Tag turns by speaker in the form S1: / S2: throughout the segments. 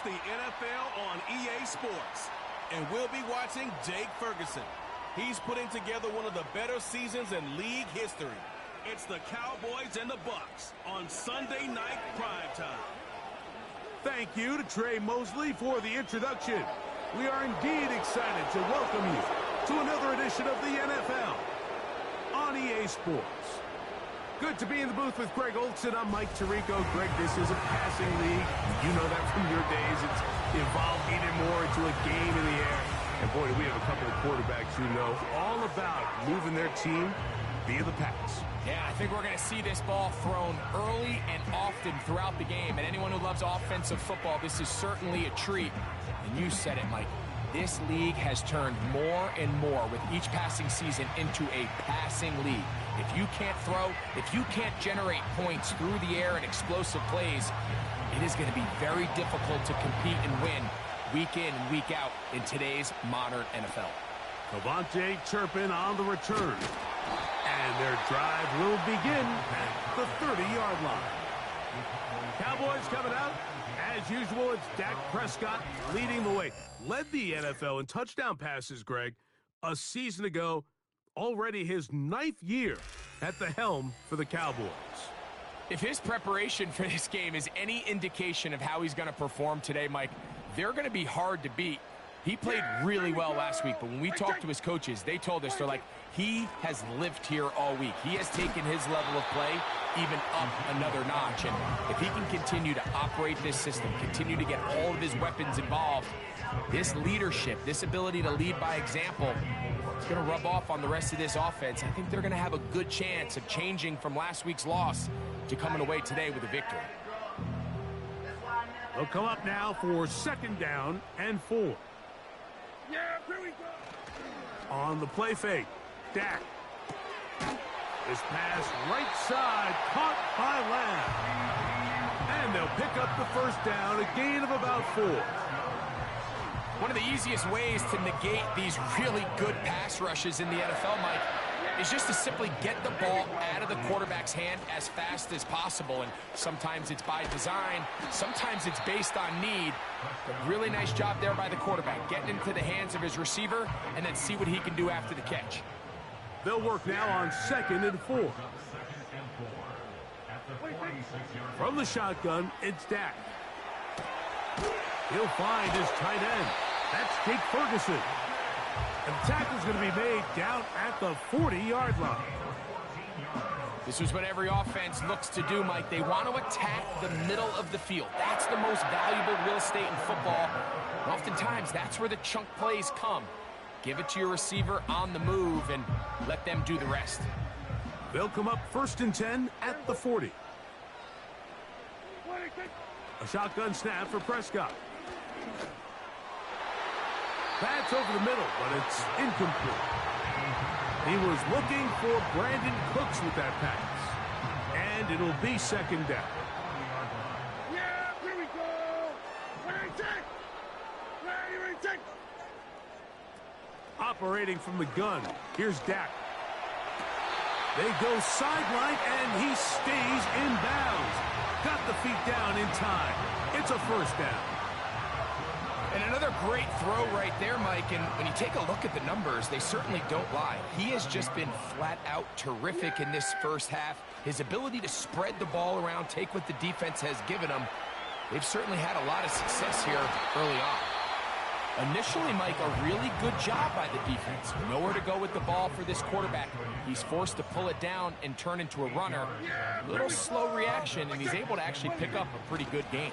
S1: It's the NFL on EA Sports, and we'll be watching Jake Ferguson. He's putting together one of the better seasons in league history. It's the Cowboys and the Bucs on Sunday Night Primetime.
S2: Thank you to Trey Mosley for the introduction. We are indeed excited to welcome you to another edition of the NFL on EA Sports. Good to be in the booth with Greg Olson. I'm Mike Tirico. Greg, this is a passing league. You know that from your days. It's evolved even more into a game in the air. And boy, do we have a couple of quarterbacks who know all about moving their team via the pass.
S3: Yeah, I think we're going to see this ball thrown early and often throughout the game. And anyone who loves offensive football, this is certainly a treat. And you said it, Mike. This league has turned more and more with each passing season into a passing league. If you can't throw, if you can't generate points through the air and explosive plays, it is going to be very difficult to compete and win week in and week out in today's modern NFL.
S2: Cavante Turpin on the return. And their drive will begin at the 30-yard line. Cowboys coming out. As usual, it's Dak Prescott leading the way. Led the NFL in touchdown passes, Greg, a season ago. Already his 9th year at the helm for the Cowboys.
S3: If his preparation for this game is any indication of how he's going to perform today, Mike, they're going to be hard to beat. He played really well last week, but when we talked to his coaches, they told us, they're like, he has lived here all week. He has taken his level of play even up another notch. And if he can continue to operate this system, continue to get all of his weapons involved, this leadership, this ability to lead by example, it's going to rub off on the rest of this offense. I think they're going to have a good chance of changing from last week's loss to coming away today with a victory.
S2: They'll come up now for 2nd down and 4.
S4: Yeah, here we go.
S2: On the play fake, Dak. This pass right side, caught by Lamb. And they'll pick up the first down, a gain of about 4.
S3: One of the easiest ways to negate these really good pass rushes in the NFL, Mike, is just to simply get the ball out of the quarterback's hand as fast as possible. And sometimes it's by design, sometimes it's based on need. But really nice job there by the quarterback, getting into the hands of his receiver and then see what he can do after the catch.
S2: They'll work now on 2nd and 4. From the shotgun, it's Dak. He'll find his tight end. That's Jake Ferguson. And the tackle's going to be made down at the 40-yard line.
S3: This is what every offense looks to do, Mike. They want to attack the middle of the field. That's the most valuable real estate in football. And oftentimes, that's where the chunk plays come. Give it to your receiver on the move and let them do the rest.
S2: They'll come up 1st and 10 at the 40. A shotgun snap for Prescott. That's over the middle, but it's incomplete. He was looking for Brandon Cooks with that pass. And it'll be 2nd down.
S4: Yeah, here we go. Ready, take.
S2: Operating from the gun, here's Dak. They go sideline, and he stays in bounds. Got the feet down in time. It's a 1st down.
S3: And another great throw right there, Mike. And when you take a look at the numbers, they certainly don't lie. He has just been flat out terrific in this first half. His ability to spread the ball around, take what the defense has given him, they've certainly had a lot of success here early on. Initially, Mike, a really good job by the defense. Nowhere to go with the ball for this quarterback. He's forced to pull it down and turn into a runner. A little slow reaction, and he's able to actually pick up a pretty good game.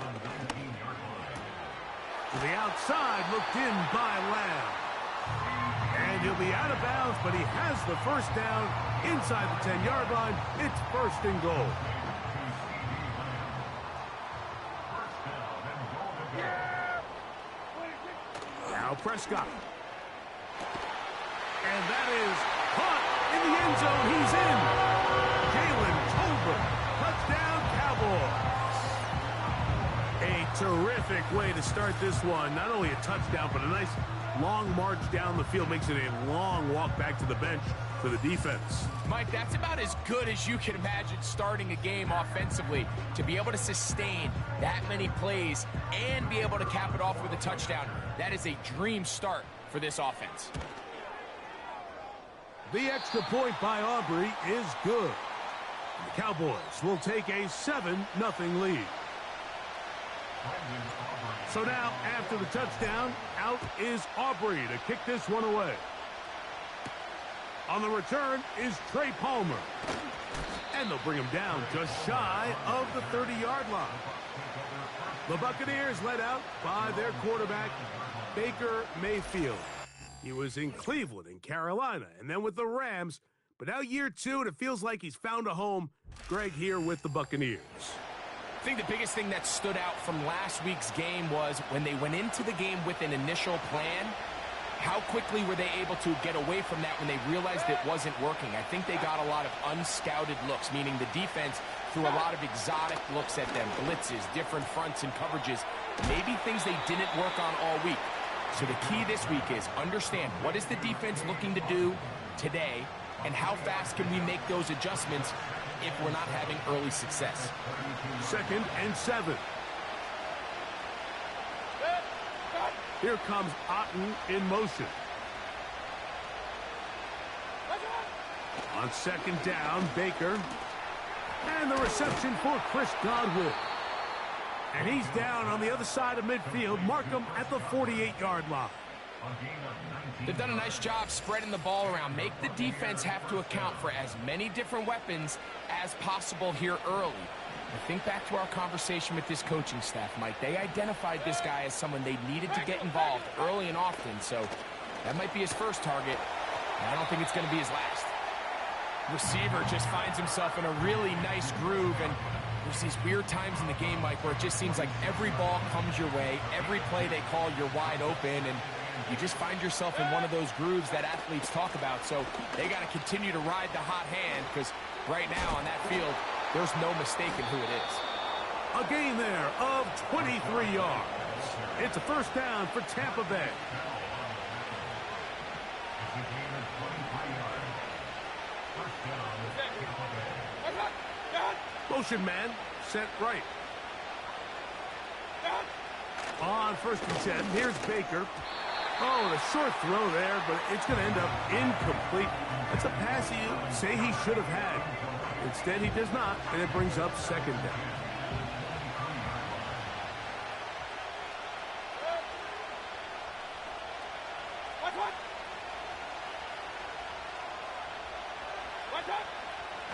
S2: To the outside, looked in by Lamb. And he'll be out of bounds, but he has the 1st down inside the 10-yard line. It's 1st and goal. Now Prescott. And that is caught in the end zone. He's in. Jalen Tolbert. Touchdown, Cowboys. A terrific way to start this one. Not only a touchdown, but a nice long march down the field. Makes it a long walk back to the bench for the defense.
S3: Mike, that's about as good as you can imagine starting a game offensively. To be able to sustain that many plays and be able to cap it off with a touchdown, that is a dream start for this offense.
S2: The extra point by Aubrey is good. The Cowboys will take a 7-0 lead. So now, after the touchdown, out is Aubrey to kick this one away. On the return is Trey Palmer. And they'll bring him down just shy of the 30-yard line. The Buccaneers led out by their quarterback, Baker Mayfield. He was in Cleveland and Carolina, and then with the Rams. But now year 2, and it feels like he's found a home. Greg here with the Buccaneers.
S3: I think the biggest thing that stood out from last week's game was when they went into the game with an initial plan, how quickly were they able to get away from that when they realized it wasn't working? I think they got a lot of unscouted looks, meaning the defense threw a lot of exotic looks at them, blitzes, different fronts and coverages, maybe things they didn't work on all week. So the key this week is understand what is the defense looking to do today and how fast can we make those adjustments if we're not having early success.
S2: 2nd and 7. Here comes Otten in motion. On 2nd down, Baker. And the reception for Chris Godwin. And he's down on the other side of midfield. Mark him at the 48-yard line.
S3: They've done a nice job spreading the ball around. Make the defense have to account for as many different weapons as possible here early. I think back to our conversation with this coaching staff, Mike. They identified this guy as someone they needed to get involved early and often, so that might be his first target, and I don't think it's going to be his last. Receiver just finds himself in a really nice groove, and there's these weird times in the game, Mike, where it just seems like every ball comes your way, every play they call, you're wide open, and you just find yourself in one of those grooves that athletes talk about. So they got to continue to ride the hot hand, because right now on that field, there's no mistaking who it is.
S2: A gain there of 23 yards. It's a first down for Tampa Bay. Motion man, set right. On 1st and 10, here's Baker. Oh, a short throw there, but it's going to end up incomplete. That's a pass you say he should have had. Instead, he does not, and it brings up 2nd down.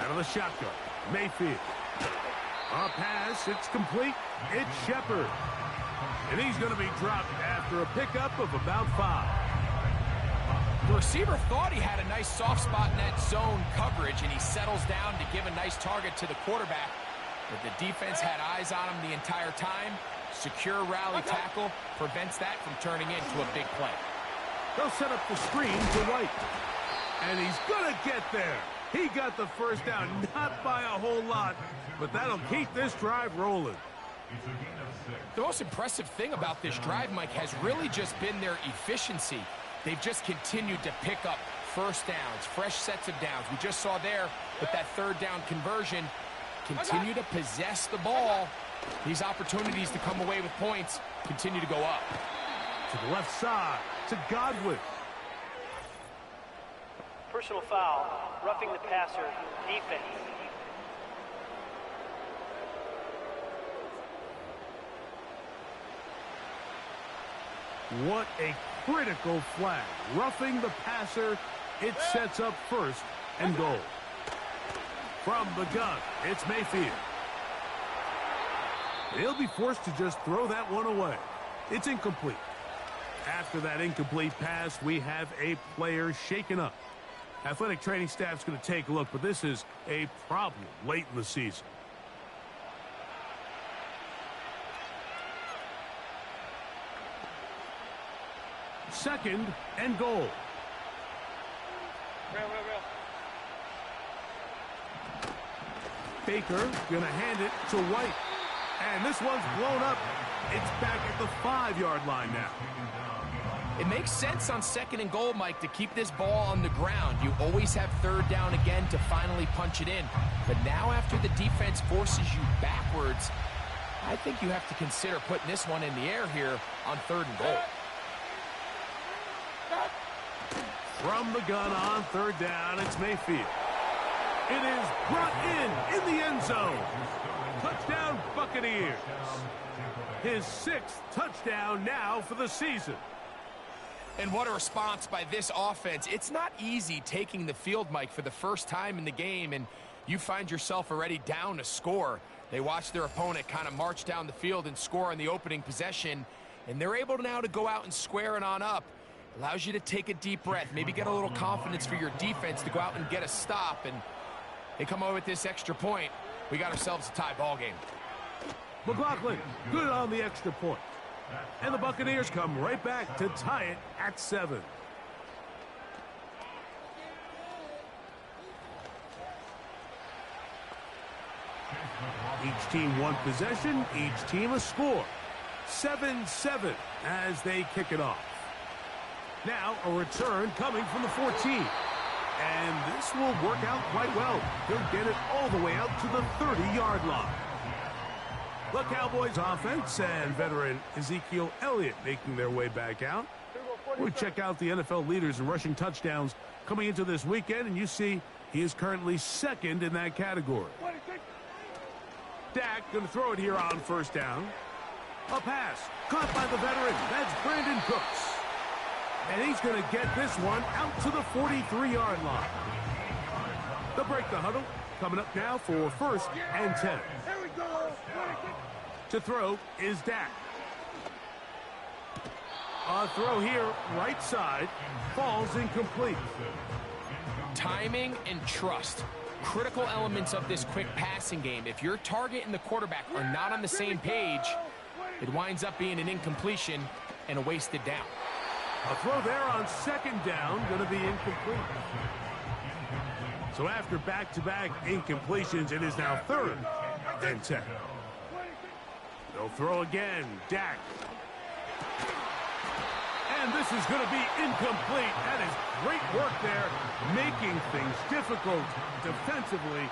S2: Out of the shotgun, Mayfield. A pass, it's complete. It's Shepard. And he's going to be dropped after a pickup of about 5.
S3: The receiver thought he had a nice soft spot in that zone coverage, and he settles down to give a nice target to the quarterback. But the defense had eyes on him the entire time. Secure rally tackle prevents that from turning into a big play.
S2: They'll set up the screen to White. And he's going to get there. He got the first down, not by a whole lot, but that'll keep this drive rolling.
S3: The most impressive thing about this drive, Mike, has really just been their efficiency. They've just continued to pick up first downs, fresh sets of downs. We just saw there with that 3rd down conversion, continue to possess the ball. These opportunities to come away with points continue to go up.
S2: To the left side, to Godwin.
S5: Personal foul, roughing the passer, defense.
S2: What a critical flag. Roughing the passer, it sets up 1st and goal. From the gun, it's Mayfield. He'll be forced to just throw that one away. It's incomplete. After that incomplete pass, we have a player shaken up. Athletic training staff's going to take a look, but this is a problem late in the season. Second and goal. Baker going to hand it to White. And this one's blown up It's back at the 5-yard line now.
S3: It makes sense on 2nd and goal, Mike, to keep this ball on the ground. You always have 3rd down again to finally punch it in. But now after the defense forces you backwards, I think you have to consider putting this one in the air here on 3rd and goal.
S2: From the gun on 3rd down, it's Mayfield. It is brought in the end zone. Touchdown, Buccaneers. His 6th touchdown now for the season.
S3: And what a response by this offense. It's not easy taking the field, Mike, for the first time in the game, and you find yourself already down a score. They watch their opponent kind of march down the field and score on the opening possession, and they're able now to go out and square it on up. Allows you to take a deep breath, maybe get a little confidence for your defense to go out and get a stop, and they come away with this extra point. We got ourselves a tie ball game.
S2: McLaughlin, good on the extra point. And the Buccaneers come right back to tie it at 7. Each team one possession, each team a score. 7-7 as they kick it off. Now a return coming from the 14. And this will work out quite well. He'll get it all the way out to the 30-yard line. The Cowboys offense and veteran Ezekiel Elliott making their way back out. We check out the NFL leaders in rushing touchdowns coming into this weekend, and you see he is currently 2nd in that category. Dak going to throw it here on 1st down. A pass caught by the veteran. That's Brandon Cooks. And he's going to get this one out to the 43-yard line. They'll break the huddle. Coming up now for 1st and 10.
S4: Here we go.
S2: To throw is Dak. A throw here, right side, falls incomplete.
S3: Timing and trust. Critical elements of this quick passing game. If your target and the quarterback are not on the same page, it winds up being an incompletion and a wasted down.
S2: A throw there on 2nd down, going to be incomplete. So after back-to-back incompletions, it is now 3rd and 10. They'll throw again. Dak. And this is going to be incomplete. That is great work there, making things difficult defensively.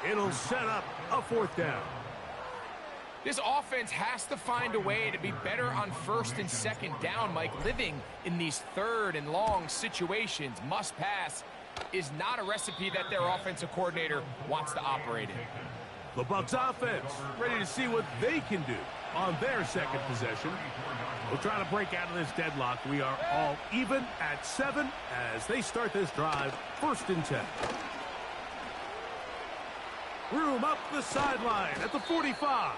S2: It'll set up a 4th down.
S3: This offense has to find a way to be better on 1st and 2nd down, Mike. Living in these 3rd and long situations, must pass, is not a recipe that their offensive coordinator wants to operate in.
S2: The Bucs offense ready to see what they can do on their 2nd possession. We'll try to break out of this deadlock. We are all even at 7 as they start this drive, 1st and 10. Room up the sideline at the 45.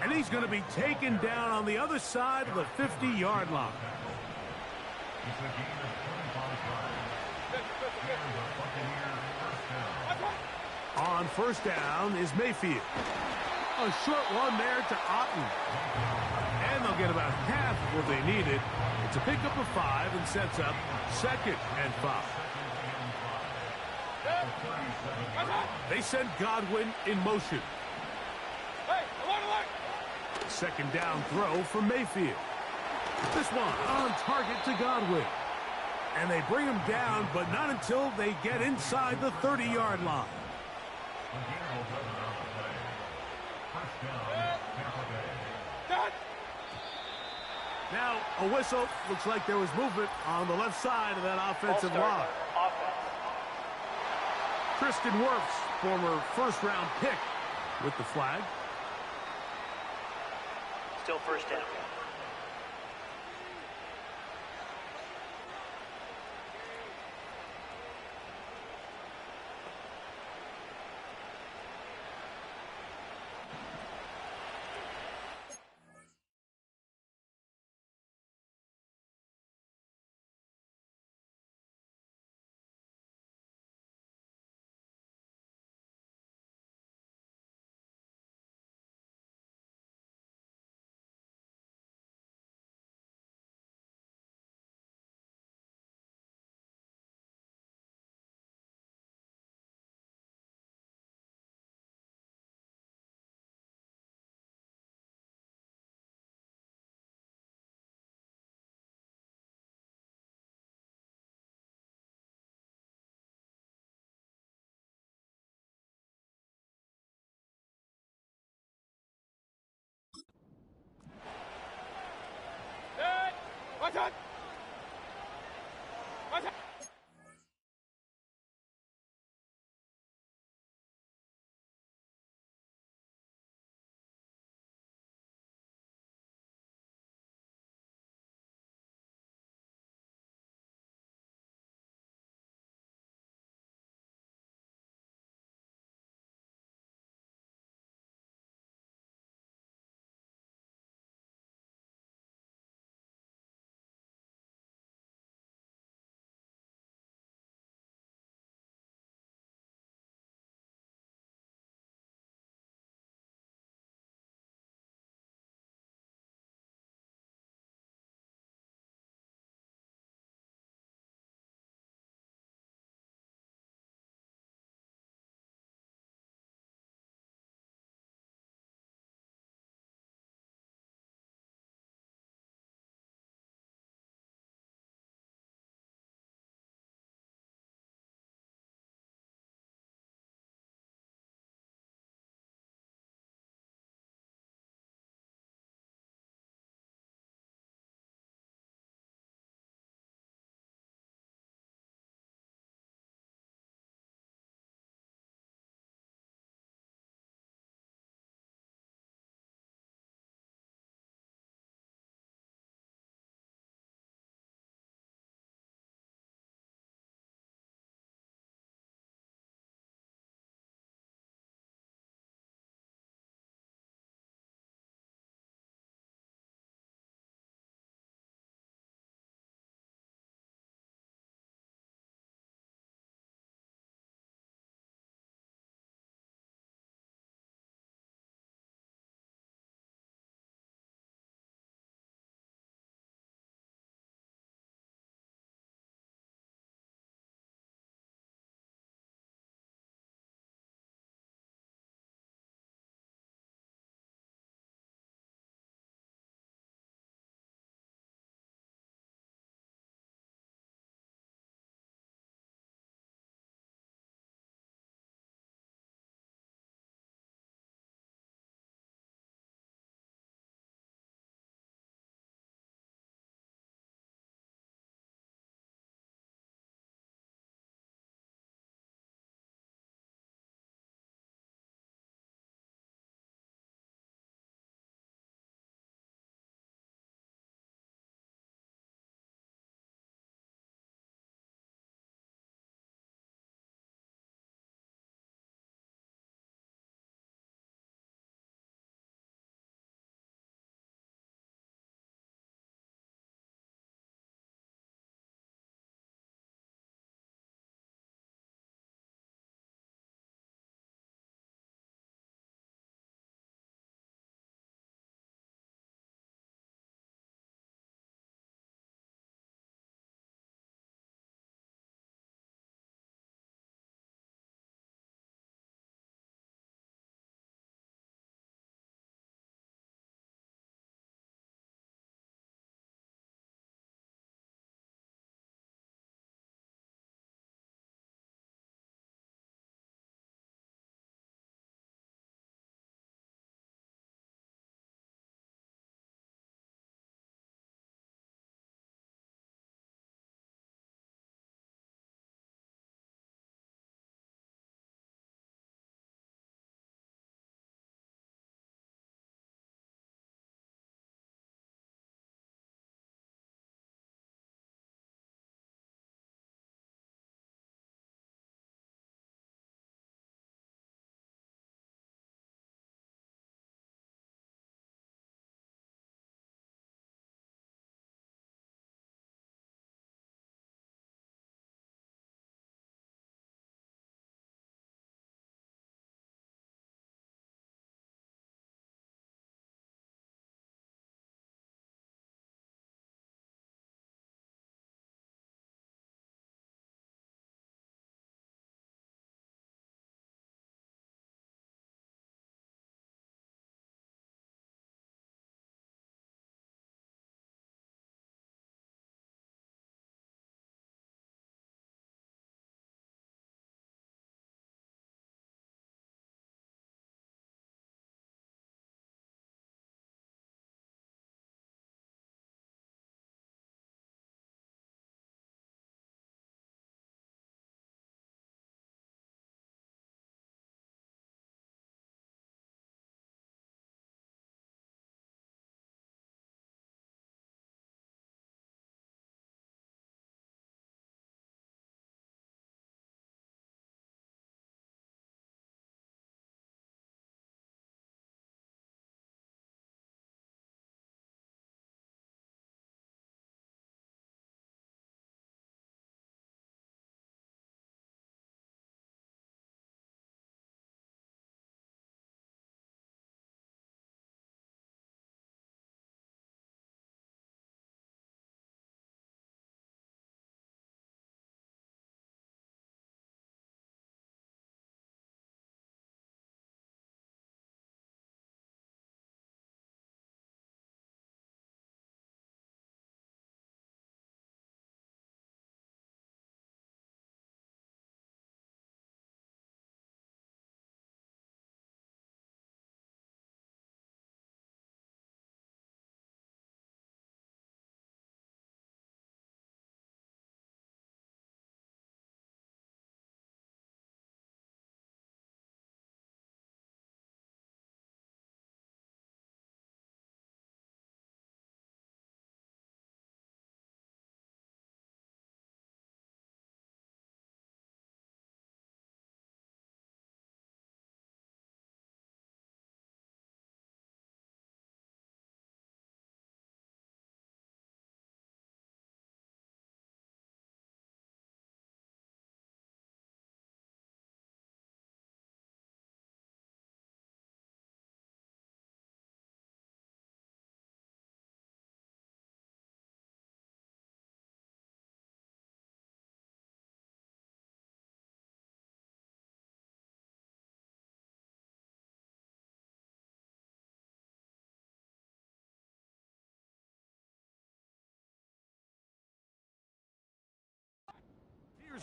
S2: And he's going to be taken down on the other side of the 50-yard line. On 1st down is Mayfield. A short one there to Otten. And they'll get about half of what they needed. It's a pickup of 5 and sets up 2nd and 5. They send Godwin in motion. 2nd down throw for Mayfield. This one on target to Godwin. And they bring him down, but not until they get inside the 30-yard line. Now a whistle. Looks like there was movement on the left side of that offensive line. Tristan Wirfs, former 1st-round pick, with the flag.
S5: Still 1st down.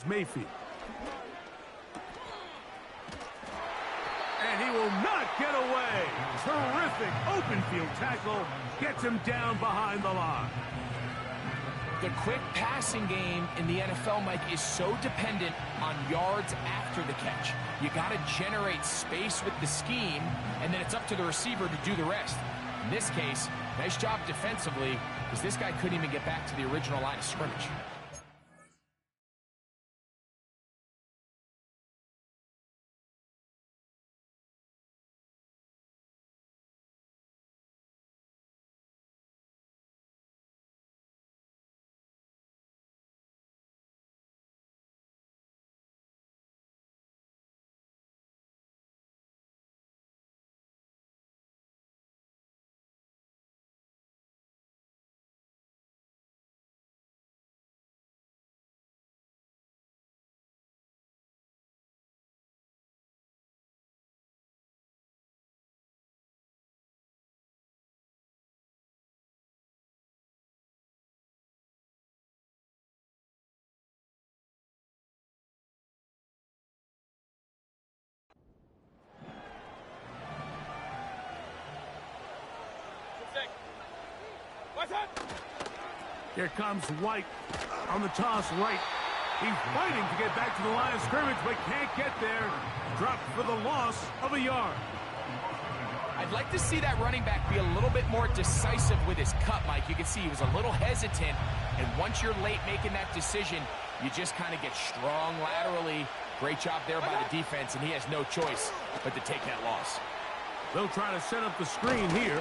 S2: Mayfield. And he will not get away. Terrific open field tackle. Gets him down behind the line.
S3: The quick passing game in the NFL, Mike, is so dependent on yards after the catch. You got to generate space with the scheme, and then it's up to the receiver to do the rest. In this case, nice job defensively, because this guy couldn't even get back to the original line of scrimmage.
S2: Here comes White on the toss right. He's fighting to get back to the line of scrimmage, but can't get there. Dropped for the loss of a yard.
S3: I'd like to see that running back be a little bit more decisive with his cut, Mike. You can see he was a little hesitant, and once you're late making that decision, you just kind of get strong laterally. Great job there by the defense, and he has no choice but to take that loss.
S2: They'll try to set up the screen here.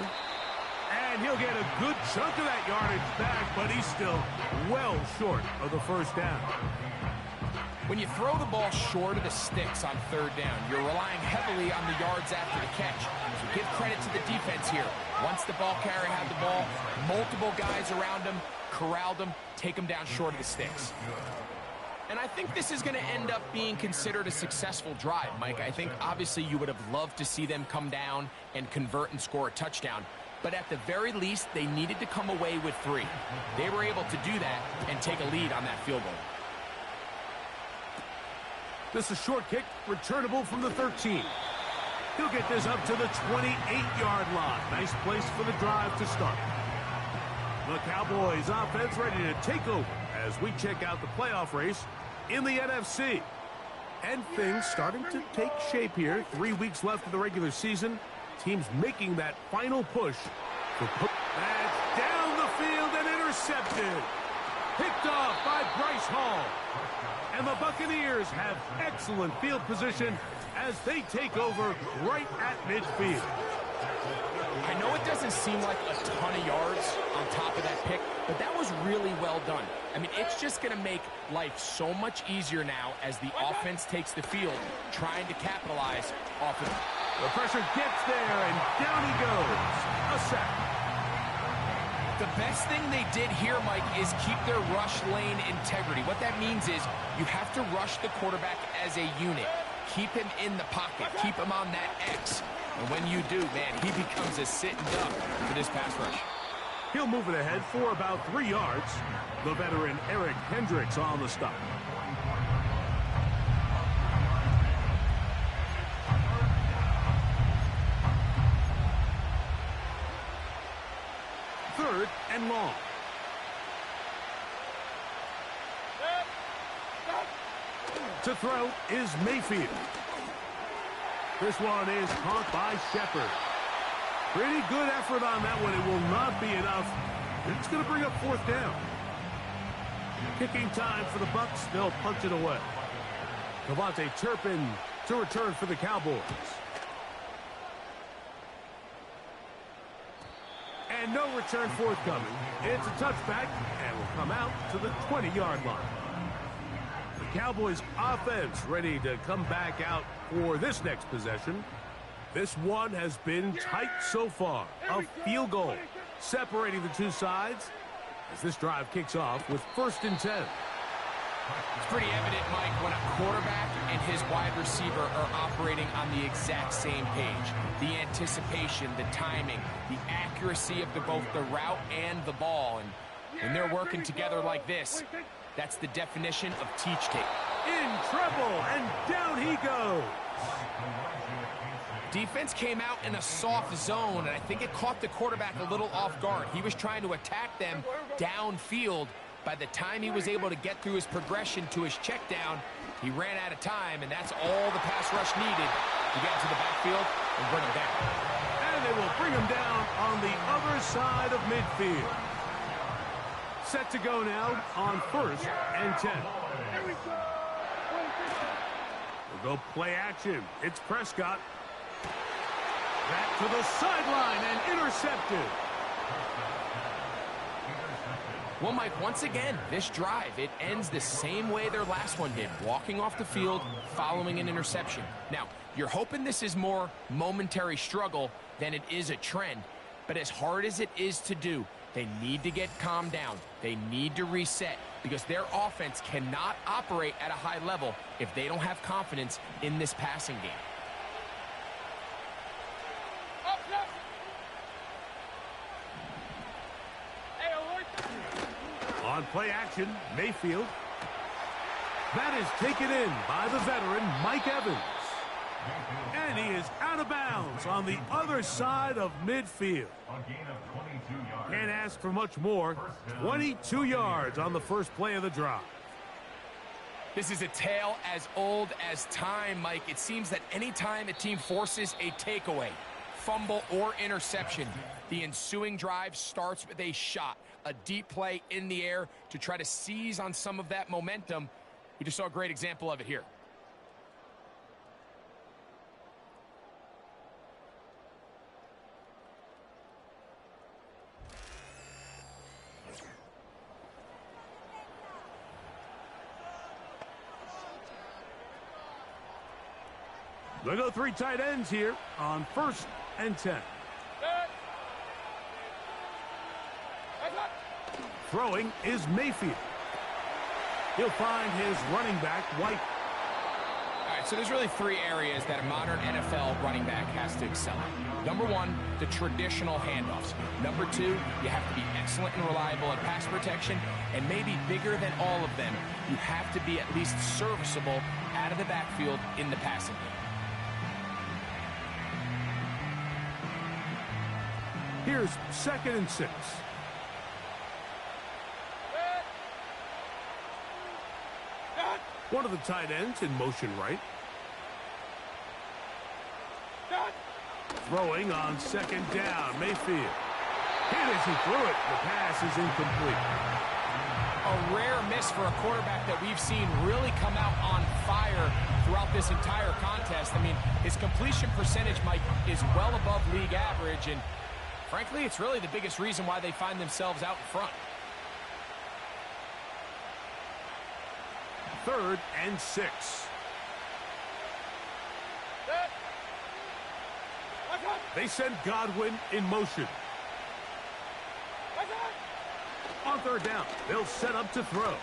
S2: And he'll get a good chunk of that yardage back, but he's still well short of the first down.
S3: When you throw the ball short of the sticks on third down, you're relying heavily on the yards after the catch. So give credit to the defense here. Once the ball carrier had the ball, multiple guys around him, corralled him, take him down short of the sticks. And I think this is going to end up being considered a successful drive, Mike. I think obviously you would have loved to see them come down and convert and score a touchdown. But at the very least, they needed to come away with 3. They were able to do that and take a lead on that field goal.
S2: This is a short kick, returnable from the 13. He'll get this up to the 28-yard line. Nice place for the drive to start. The Cowboys offense ready to take over as we check out the playoff race in the NFC. And things starting to take shape here. 3 weeks left of the regular season. Teams making that final push. That's down the field and intercepted. Picked off by Bryce Hall. And the Buccaneers have excellent field position as they take over right at midfield.
S3: I know it doesn't seem like a ton of yards on top of that pick, but that was really well done. I mean, it's just going to make life so much easier now as the offense takes the field, trying to capitalize off of it.
S2: The pressure gets there, and down he goes. A sack.
S3: The best thing they did here, Mike, is keep their rush lane integrity. What that means is you have to rush the quarterback as a unit. Keep him in the pocket. Keep him on that X. And when you do, man, he becomes a sitting duck for this pass rush.
S2: He'll move it ahead for about 3 yards. The veteran Eric Hendricks on the stop. Third and long. To throw is Mayfield. This one is caught by Shepard. Pretty good effort on that one. It will not be enough. It's going to bring up 4th down. Kicking time for the Bucs. They'll punch it away. Devontae Turpin to return for the Cowboys. And no return forthcoming. It's a touchback and will come out to the 20-yard line. The Cowboys offense ready to come back out for this next possession. This one has been tight so far. A field goal separating the two sides as this drive kicks off with 1st and 10.
S3: It's pretty evident, Mike, when a quarterback and his wide receiver are operating on the exact same page. The anticipation, the timing, the accuracy of both the route and the ball. And when they're working together like this, That's the definition of teach tape.
S2: In trouble, and down he goes.
S3: Defense came out in a soft zone, and I think it caught the quarterback a little off guard. He was trying to attack them downfield. By the time he was able to get through his progression to his check down, he ran out of time, and that's all the pass rush needed to get into the backfield and bring him down.
S2: And they will bring him down on the other side of midfield. Set to go now on 1st and 10. We'll go play action. It's Prescott. Back to the sideline and intercepted.
S3: Well, Mike, once again, this drive, it ends the same way their last one did, walking off the field, following an interception. Now, you're hoping this is more momentary struggle than it is a trend, but as hard as it is to do, they need to get calmed down. They need to reset because their offense cannot operate at a high level if they don't have confidence in this passing game.
S2: On play action, Mayfield. That is taken in by the veteran, Mike Evans. And he is out of bounds on the other side of midfield. Can't ask for much more. 22 yards on the first play of the drive.
S3: This is a tale as old as time, Mike. It seems that anytime a team forces a takeaway, fumble, or interception, the ensuing drive starts with a shot, a deep play in the air to try to seize on some of that momentum. We just saw a great example of it here.
S2: They'll go 3 tight ends here on 1st and 10. Throwing is Mayfield. He'll find his running back, White.
S3: All right, so there's really 3 areas that a modern NFL running back has to excel at. Number 1, the traditional handoffs. Number 2, you have to be excellent and reliable at pass protection. And maybe bigger than all of them, you have to be at least serviceable out of the backfield in the passing game.
S2: Here's 2nd and 6. One of the tight ends in motion right. Throwing on 2nd down, Mayfield. Hit as he threw it. The pass is incomplete.
S3: A rare miss for a quarterback that we've seen really come out on fire throughout this entire contest. I mean, his completion percentage, Mike, is well above league average, and frankly, it's really the biggest reason why they find themselves out in front.
S2: 3rd and 6. They send Godwin in motion. On 3rd down, they'll set up to throw.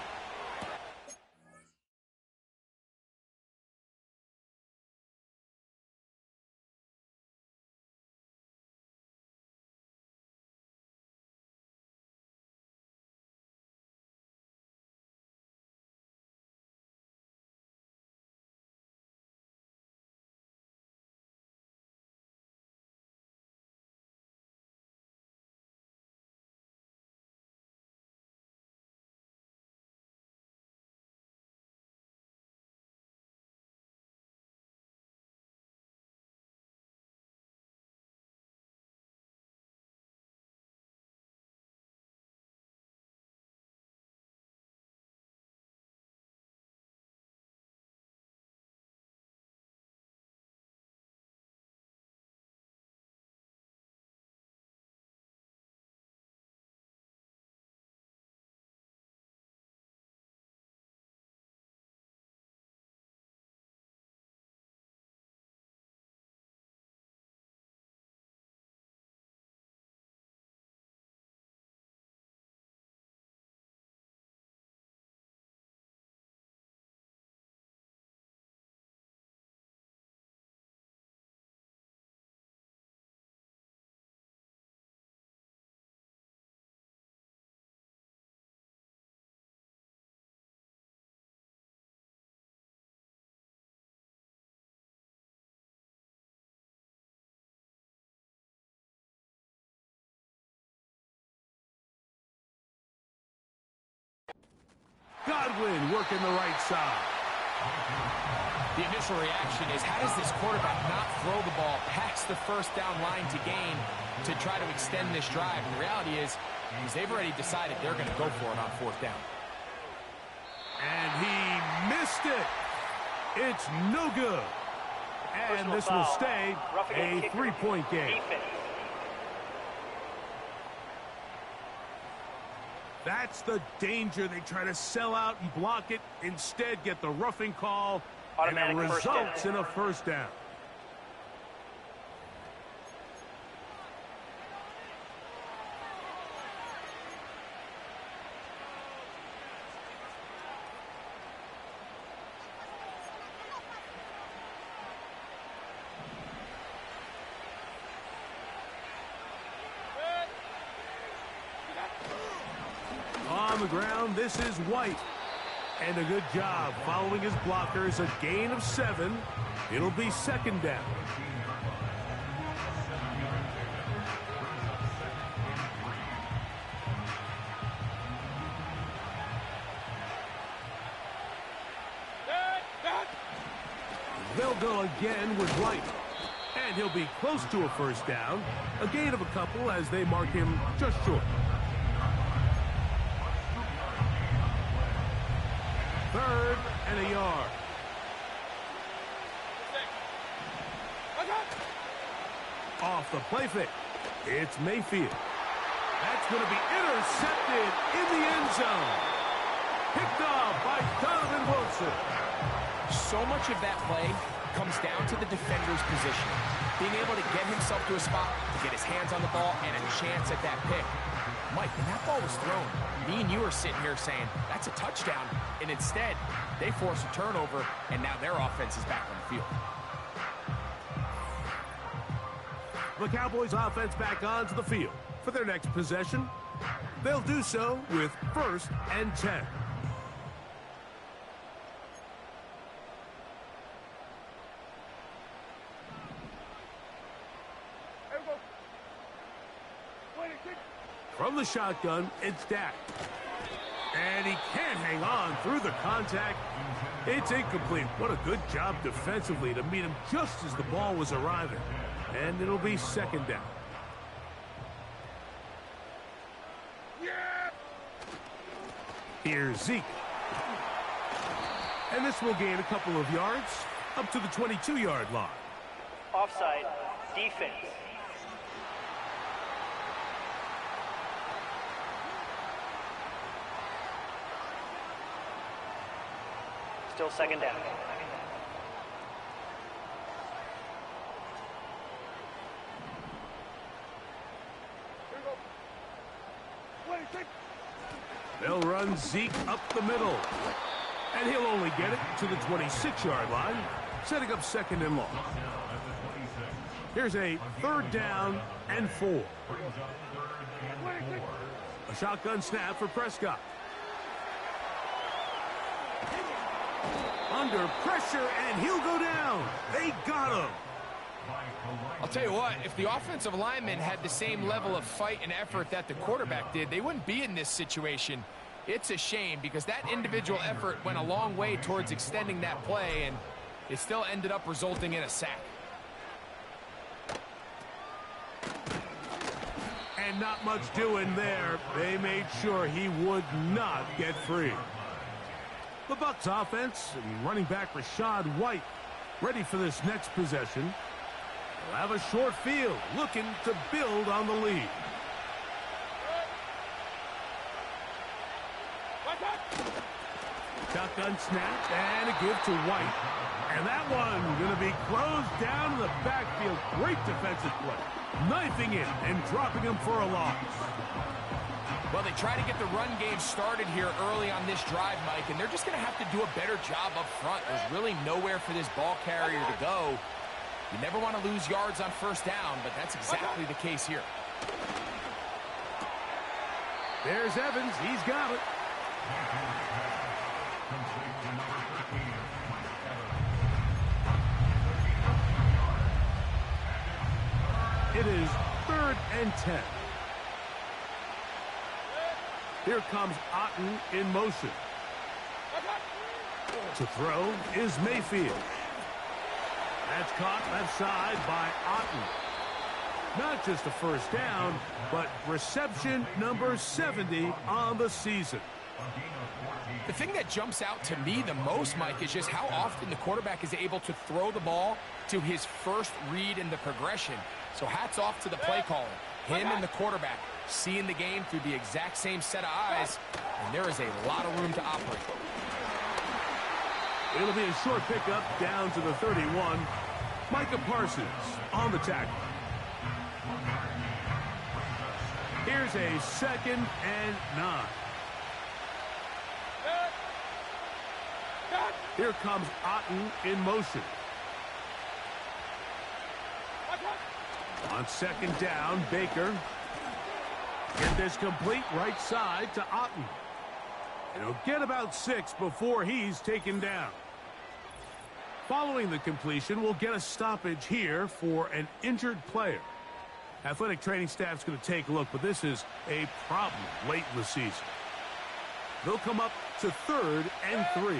S2: Godwin working the right side.
S3: The initial reaction is, how does this quarterback not throw the ball past the first down line to gain to try to extend this drive? And the reality is they've already decided they're going to go for it on fourth down.
S2: And he missed it. It's no good. And this will stay a 3-point game. That's the danger. They try to sell out and block it. Instead, get the roughing call, and it results in a first down. On the ground, this is White. And a good job following his blockers. A gain of 7. It'll be second down. They'll go again with White. And he'll be close to a first down. A gain of a couple as they mark him just short. Third and a yard. Off the play fake. It's Mayfield. That's going to be intercepted in the end zone. Picked off by Donovan Wilson.
S3: So much of that play comes down to the defender's position. Being able to get himself to a spot, get his hands on the ball, and a chance at that pick. Mike, when that ball was thrown, me and you are sitting here saying, that's a touchdown. And instead, they force a turnover, and now their offense is back on the field.
S2: The Cowboys offense back onto the field for their next possession. They'll do so with 1st and 10. From the shotgun, it's Dak. And he can't hang on through the contact. It's incomplete. What a good job defensively to meet him just as the ball was arriving. And it'll be second down. Here's Zeke. And this will gain a couple of yards up to the 22-yard line.
S5: Offside, defense. Still second down.
S2: They'll run Zeke up the middle. And he'll only get it to the 26-yard line, setting up second and long. Here's a 3rd down and 4. A shotgun snap for Prescott. Under pressure, and he'll go down. They got him.
S3: I'll tell you what, if the offensive lineman had the same level of fight and effort that the quarterback did, they wouldn't be in this situation. It's a shame because that individual effort went a long way towards extending that play, and it still ended up resulting in a sack.
S2: And not much doing there. They made sure he would not get free. The Bucs offense and running back Rashad White ready for this next possession. They'll have a short field looking to build on the lead. Shotgun snap and a give to White. And that one going to be closed down in the backfield. Great defensive play. Knifing it and dropping him for a loss.
S3: Well, they try to get the run game started here early on this drive, Mike, and they're just going to have to do a better job up front. There's really nowhere for this ball carrier to go. You never want to lose yards on first down, but that's exactly the case here.
S2: There's Evans. He's got it. It is 3rd and 10. Here comes Otten in motion. To throw is Mayfield. That's caught left side by Otten. Not just a first down, but reception number 70 on the season.
S3: The thing that jumps out to me the most, Mike, is just how often the quarterback is able to throw the ball to his first read in the progression. So hats off to the play caller. Him and the quarterback seeing the game through the exact same set of eyes, and there is a lot of room to operate.
S2: It'll be a short pickup down to the 31. Micah Parsons on the tackle. Here's a 2nd and 9. Here comes Otten in motion. On 2nd down, Baker. Get this complete right side to Otten. And he'll get about 6 before he's taken down. Following the completion, we'll get a stoppage here for an injured player. Athletic training staff's going to take a look, but this is a problem late in the season. They'll come up to 3rd and 3.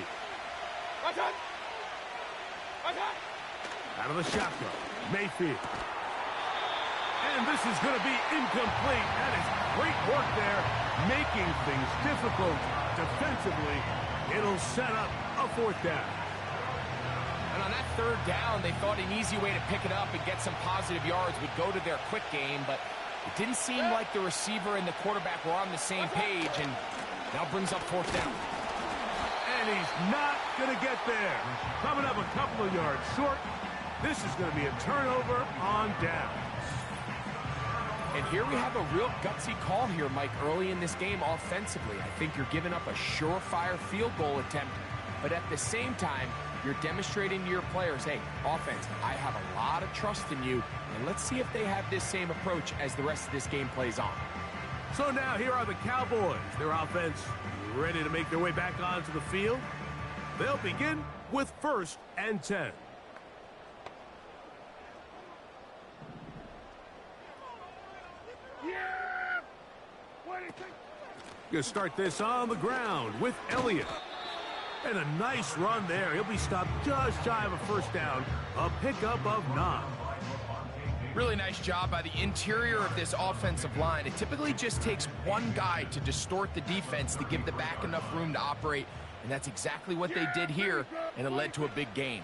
S2: Out of the shotgun, Mayfield. And this is going to be incomplete. That is great work there, making things difficult defensively. It'll set up a 4th down.
S3: And on that 3rd down, they thought an easy way to pick it up and get some positive yards would go to their quick game, but it didn't seem like the receiver and the quarterback were on the same page, and now brings up 4th down.
S2: And he's not going to get there. Coming up a couple of yards short. This is going to be a turnover on downs.
S3: And here we have a real gutsy call here, Mike, early in this game offensively. I think you're giving up a surefire field goal attempt, but at the same time, you're demonstrating to your players, hey, offense, I have a lot of trust in you, and let's see if they have this same approach as the rest of this game plays on.
S2: So now here are the Cowboys. Their offense ready to make their way back onto the field. They'll begin with 1st and 10.
S4: Yeah! What do you think?
S2: Gonna start this on the ground with Elliott. And a nice run there. He'll be stopped just shy of a 1st down. A pickup of 9.
S3: Really nice job by the interior of this offensive line. It typically just takes one guy to distort the defense to give the back enough room to operate, and that's exactly what they did here, and it led to a big gain.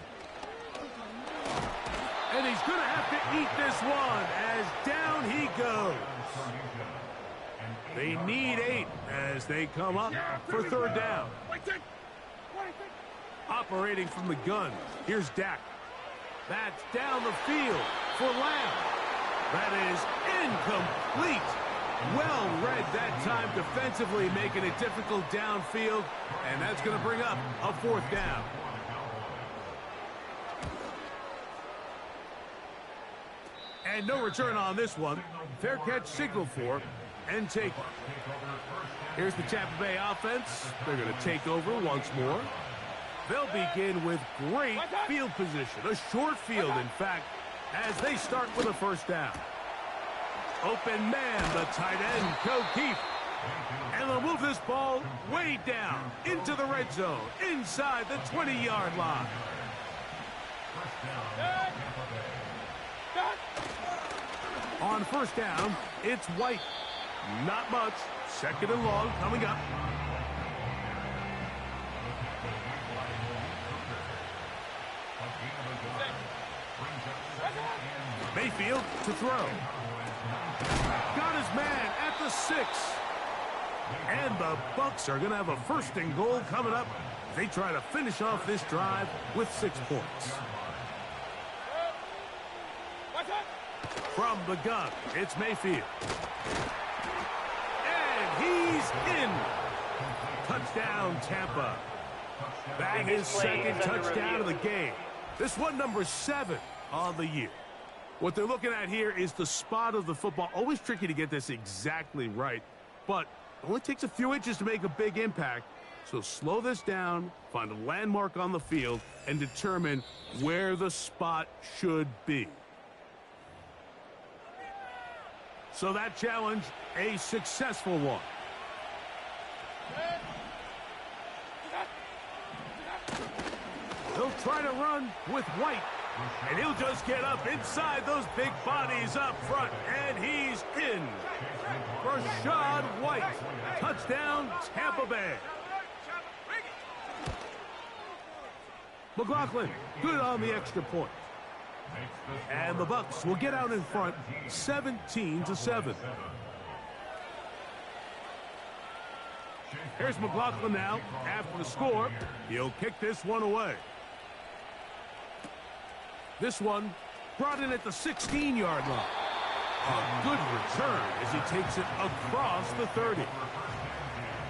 S2: And he's going to have to eat this one as down he goes. They need 8 as they come up for 3rd down. Operating from the gun, here's Dak. That's down the field for Lamb. That is incomplete. Well read that time defensively, making it difficult downfield, and that's going to bring up a 4th down. And no return on this one. Fair catch signaled for and taken. Here's the Tampa Bay offense. They're going to take over once more. They'll begin with great field position, a short field, in fact, as they start with a 1st down. Open man, the tight end, Keith. And they'll move this ball way down into the red zone, inside the 20-yard line. On 1st down, it's White. Not much. 2nd and long coming up. Mayfield to throw. Got his man at the 6. And the Bucs are going to have a 1st and goal coming up. They try to finish off this drive with 6 points. From the gun, it's Mayfield. And he's in. Touchdown, Tampa. That is 2nd touchdown of the game. This one number 7 on the year. What they're looking at here is the spot of the football. Always tricky to get this exactly right, but it only takes a few inches to make a big impact. So slow this down, find a landmark on the field, and determine where the spot should be. So that challenge, a successful one. He'll try to run with White. And he'll just get up inside those big bodies up front. And he's in. Rashad White. Touchdown, Tampa Bay. McLaughlin, good on the extra point. And the Bucs will get out in front, 17-7. Here's McLaughlin now. After the score, he'll kick this one away. This one brought in at the 16-yard line. A good return as he takes it across the 30.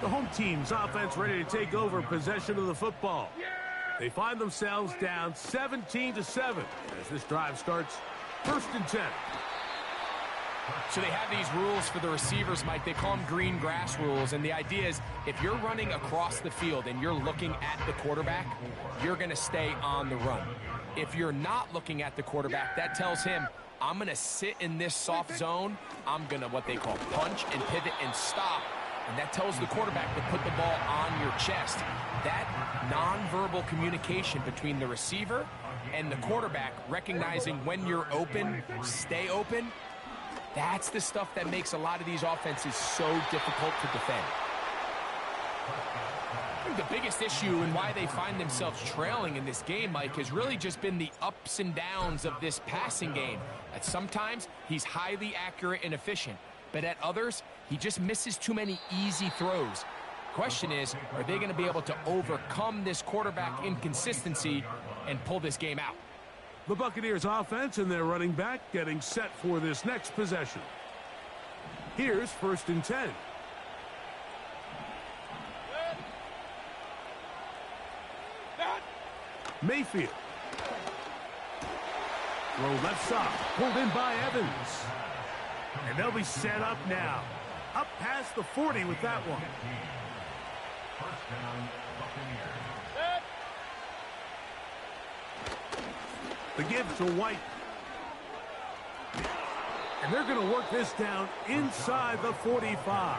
S2: The home team's offense ready to take over possession of the football. They find themselves down 17-7 as this drive starts 1st and 10.
S3: So they have these rules for the receivers, Mike. They call them green grass rules. And the idea is if you're running across the field and you're looking at the quarterback, you're going to stay on the run. If you're not looking at the quarterback, that tells him, I'm going to sit in this soft zone. I'm going to what they call punch and pivot and stop. And that tells the quarterback to put the ball on your chest. That nonverbal communication between the receiver and the quarterback, recognizing when you're open, stay open, that's the stuff that makes a lot of these offenses so difficult to defend. I think the biggest issue and why they find themselves trailing in this game, Mike, has really just been the ups and downs of this passing game. At sometimes, he's highly accurate and efficient, but at others, he just misses too many easy throws. Question is, are they going to be able to overcome this quarterback inconsistency and pull this game out?
S2: The Buccaneers offense and their running back getting set for this next possession. Here's 1st and 10. Mayfield. Throw left side. Pulled in by Evans. And they'll be set up now. Up past the 40 with that one. The give to White. And they're going to work this down inside the 45.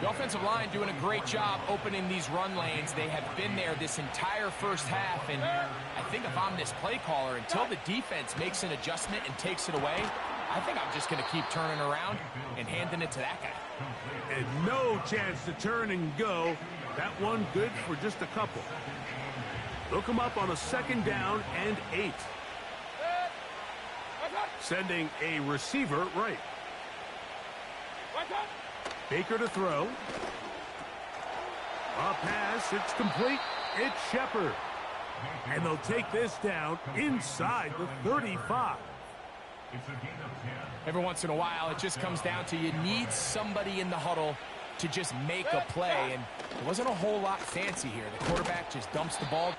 S3: The offensive line doing a great job opening these run lanes. They have been there this entire first half, and I think if I'm this play caller, until the defense makes an adjustment and takes it away, I think I'm just going to keep turning around and handing it to that guy.
S2: And no chance to turn and go. That one good for just a couple. They'll come up on a 2nd down and 8. Sending a receiver right. Baker to throw. A pass, it's complete. It's Shepard. And they'll take this down inside the 35.
S3: Every once in a while, it just comes down to you need somebody in the huddle to just make a play. And it wasn't a whole lot fancy here. The quarterback just dumps the ball.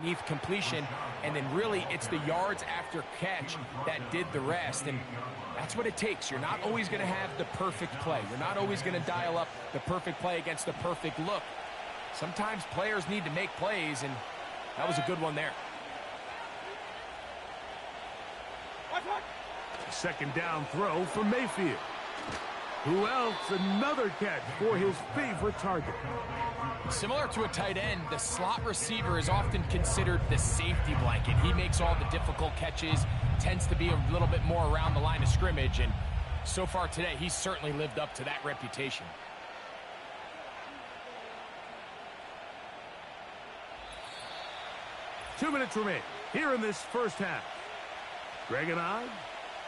S3: underneath completion, and then really it's the yards after catch that did the rest, and that's what it takes. You're not always going to have the perfect play. You're not always going to dial up the perfect play against the perfect look. Sometimes players need to make plays, and that was a good one there.
S2: Second down throw for Mayfield. Who else? Another catch for his favorite target.
S3: Similar to a tight end, the slot receiver is often considered the safety blanket. He makes all the difficult catches, tends to be a little bit more around the line of scrimmage, and so far today, he's certainly lived up to that reputation.
S2: Two minutes remain here in this first half. Greg and I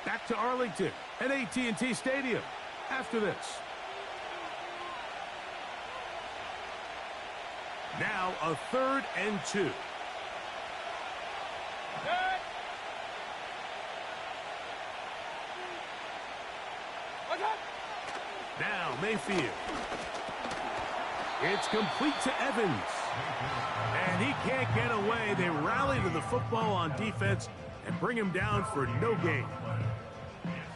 S2: back to Arlington at AT&T Stadium after this. Now a 3rd and 2. Now Mayfield. It's complete to Evans. And he can't get away. They rally to the football on defense and bring him down for no gain.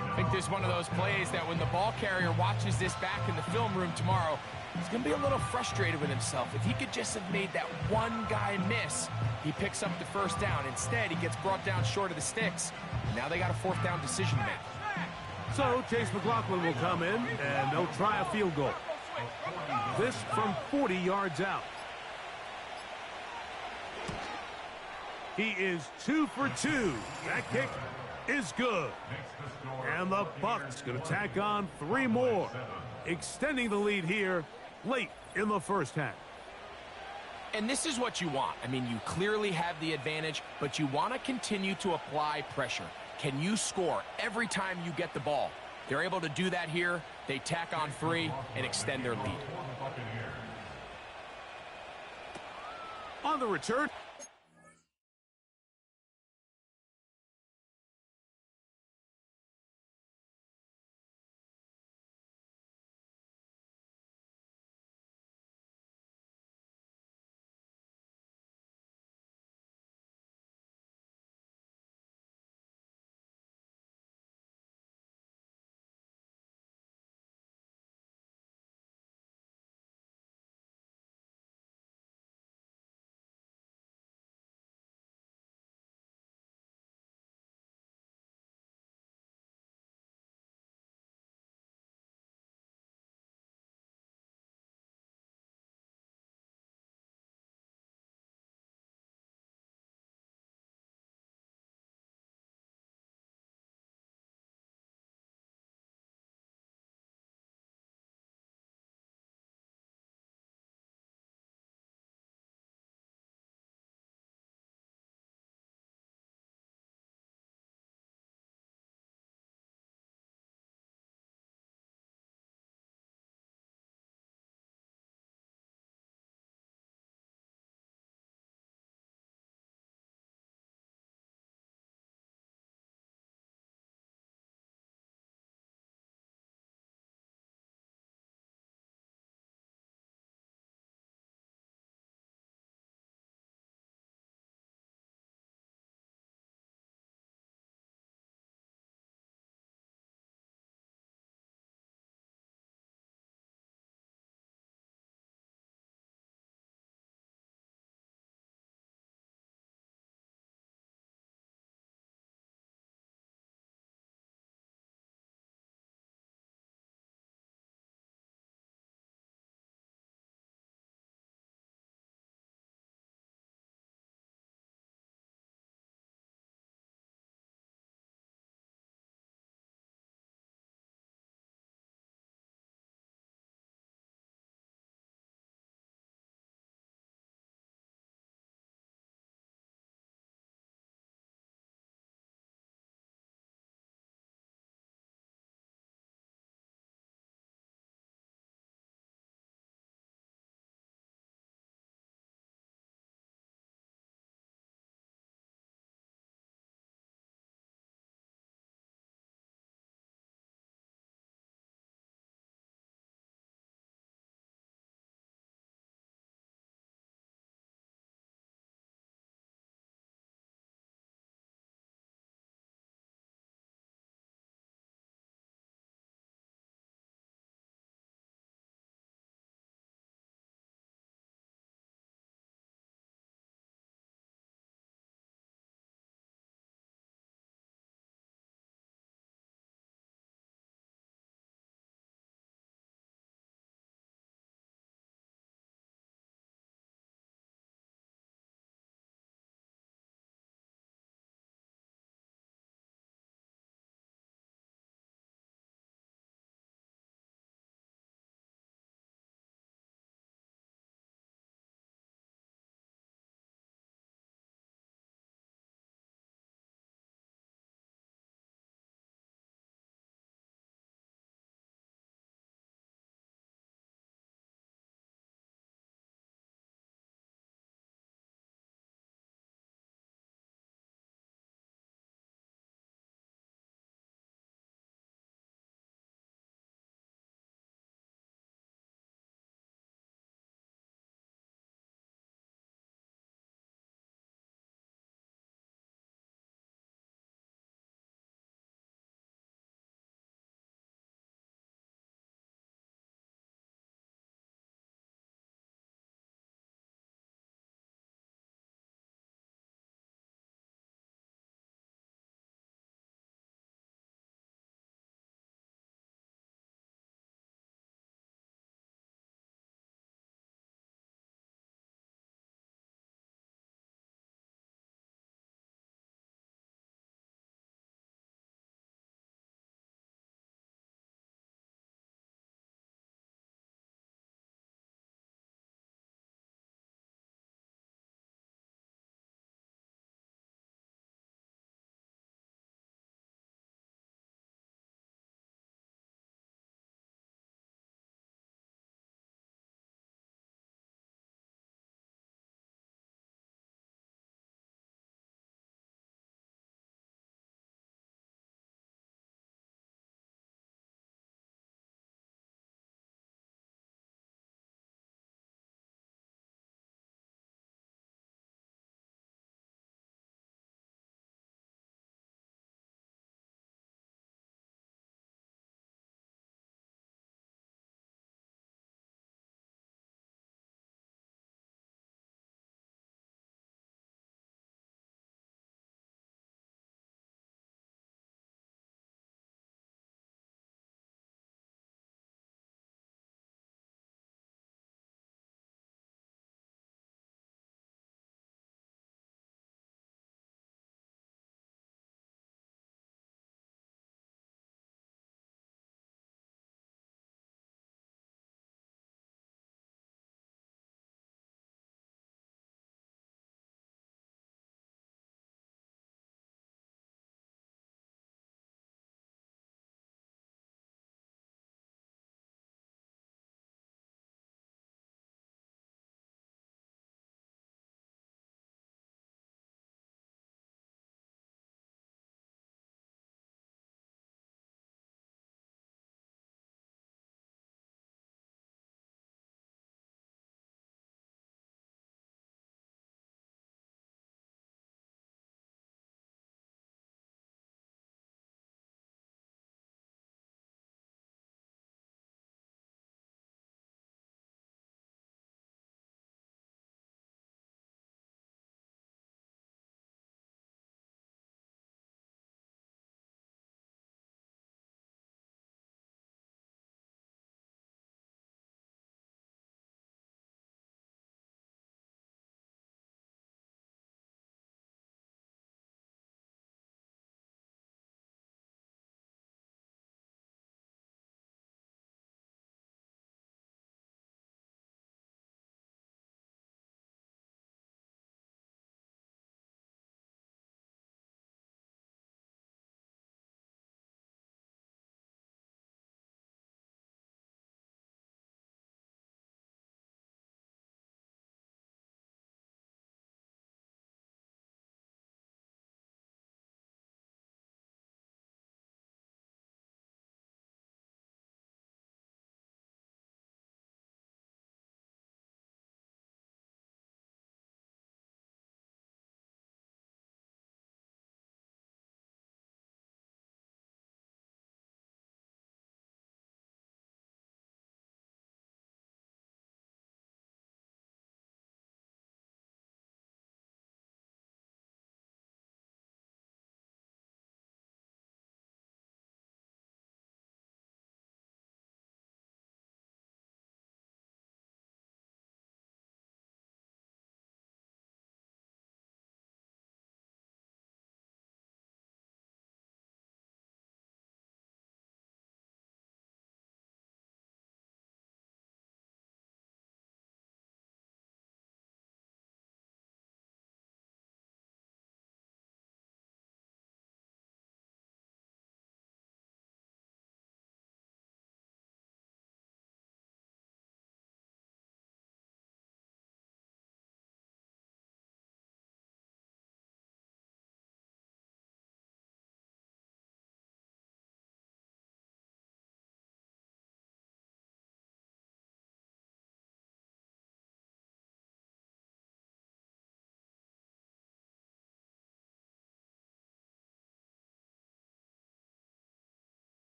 S3: I think this is one of those plays that when the ball carrier watches this back in the film room tomorrow, he's going to be a little frustrated with himself. If he could just have made that one guy miss, he picks up the first down. Instead, he gets brought down short of the sticks. Now they got a 4th down decision to make.
S2: So Chase McLaughlin will come in, and they'll try a field goal. This from 40 yards out. He is 2 for 2. That kick is good. And the Bucs going to tack on 3 more, extending the lead here late in the first half.
S3: And this is what you want. I mean, you clearly have the advantage, but you want to continue to apply pressure. Can you score every time you get the ball? They're able to do that here. They tack on 3 and extend their lead.
S2: On the return,